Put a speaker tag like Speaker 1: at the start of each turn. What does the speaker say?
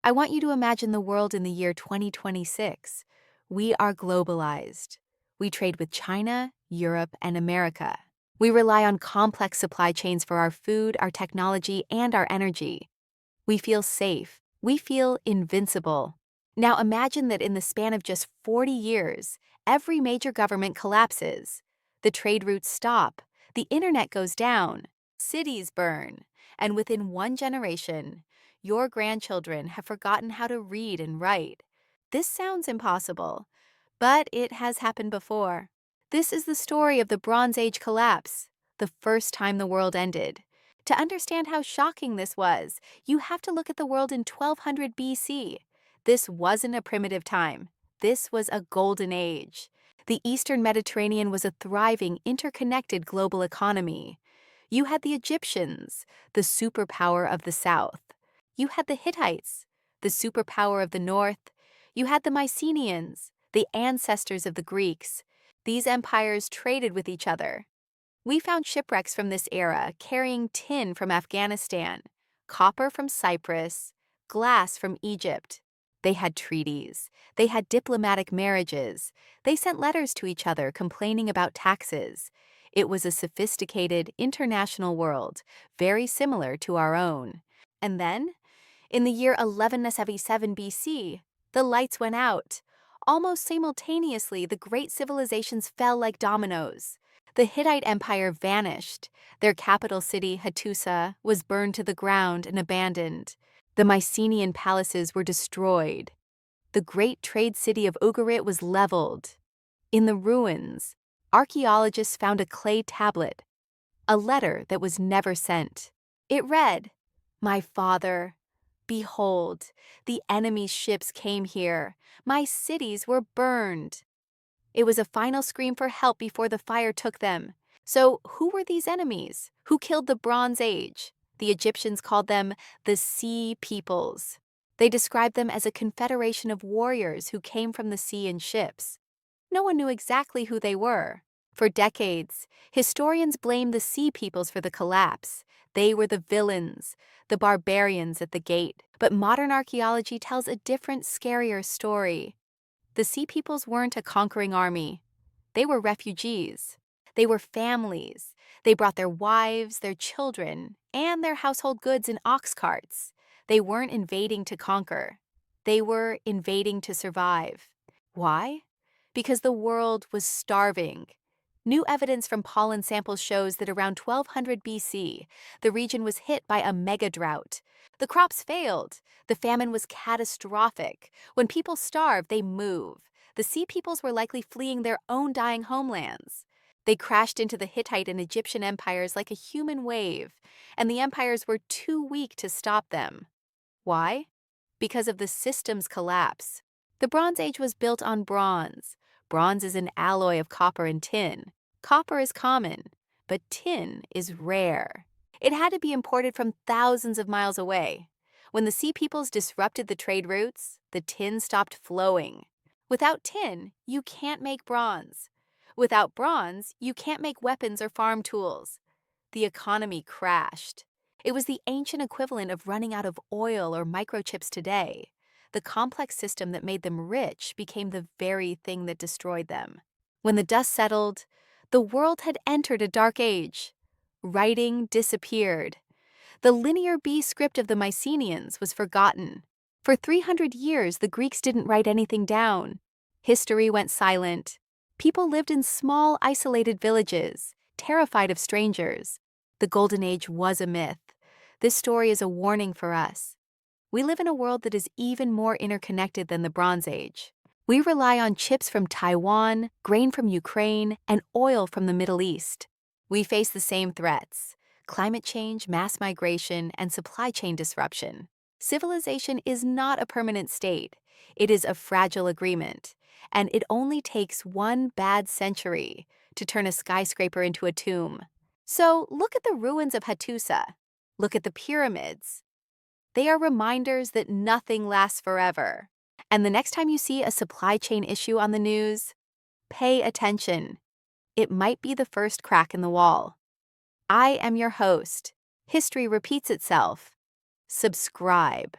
Speaker 1: I want you to imagine the world in the year 2026. We are globalized. We trade with China, Europe, and America. We rely on complex supply chains for our food, our technology, and our energy. We feel safe. We feel invincible. Now imagine that in the span of just 40 years, every major government collapses. The trade routes stop. The internet goes down. Cities burn. And within one generation, your grandchildren have forgotten how to read and write. This sounds impossible, but it has happened before. This is the story of the Bronze Age collapse, the first time the world ended. To understand how shocking this was, you have to look at the world in 1200 BC. This wasn't a primitive time. This was a golden age. The Eastern Mediterranean was a thriving, interconnected global economy. You had the Egyptians, the superpower of the south. You had the Hittites, the superpower of the north. You had the Mycenaeans, the ancestors of the Greeks. These empires traded with each other. We found shipwrecks from this era carrying tin from Afghanistan, copper from Cyprus, glass from Egypt. They had treaties. They had diplomatic marriages. They sent letters to each other complaining about taxes. It was a sophisticated, international world, very similar to our own. And then, in the year 1177 BC, the lights went out. Almost simultaneously, the great civilizations fell like dominoes. The Hittite Empire vanished. Their capital city, Hattusa, was burned to the ground and abandoned. The Mycenaean palaces were destroyed. The great trade city of Ugarit was leveled. In the ruins, archaeologists found a clay tablet, a letter that was never sent. It read, "My father, behold, the enemy's ships came here. My cities were burned." It was a final scream for help before the fire took them. So who were these enemies? Who killed the Bronze Age? The Egyptians called them the Sea Peoples. They described them as a confederation of warriors who came from the sea in ships. No one knew exactly who they were. For decades, historians blamed the Sea Peoples for the collapse. They were the villains, the barbarians at the gate. But modern archaeology tells a different, scarier story. The Sea Peoples weren't a conquering army. They were refugees. They were families. They brought their wives, their children, and their household goods in ox carts. They weren't invading to conquer. They were invading to survive. Why? Because the world was starving. New evidence from pollen samples shows that around 1200 BC, the region was hit by a mega-drought. The crops failed. The famine was catastrophic. When people starve, they move. The Sea Peoples were likely fleeing their own dying homelands. They crashed into the Hittite and Egyptian empires like a human wave, and the empires were too weak to stop them. Why? Because of the system's collapse. The Bronze Age was built on bronze. Bronze is an alloy of copper and tin. Copper is common, but tin is rare. It had to be imported from thousands of miles away. When the Sea Peoples disrupted the trade routes, the tin stopped flowing. Without tin, you can't make bronze. Without bronze, you can't make weapons or farm tools. The economy crashed. It was the ancient equivalent of running out of oil or microchips today. The complex system that made them rich became the very thing that destroyed them. When the dust settled, the world had entered a dark age. Writing disappeared. The linear B script of the Mycenaeans was forgotten. For 300 years, the Greeks didn't write anything down. History went silent. People lived in small, isolated villages, terrified of strangers. The Golden Age was a myth. This story is a warning for us. We live in a world that is even more interconnected than the Bronze Age. We rely on chips from Taiwan, grain from Ukraine, and oil from the Middle East. We face the same threats: climate change, mass migration, and supply chain disruption. Civilization is not a permanent state. It is a fragile agreement, and it only takes one bad century to turn a skyscraper into a tomb. So look at the ruins of Hattusa. Look at the pyramids. They are reminders that nothing lasts forever. And the next time you see a supply chain issue on the news, pay attention. It might be the first crack in the wall. I am your host. History repeats itself. Subscribe.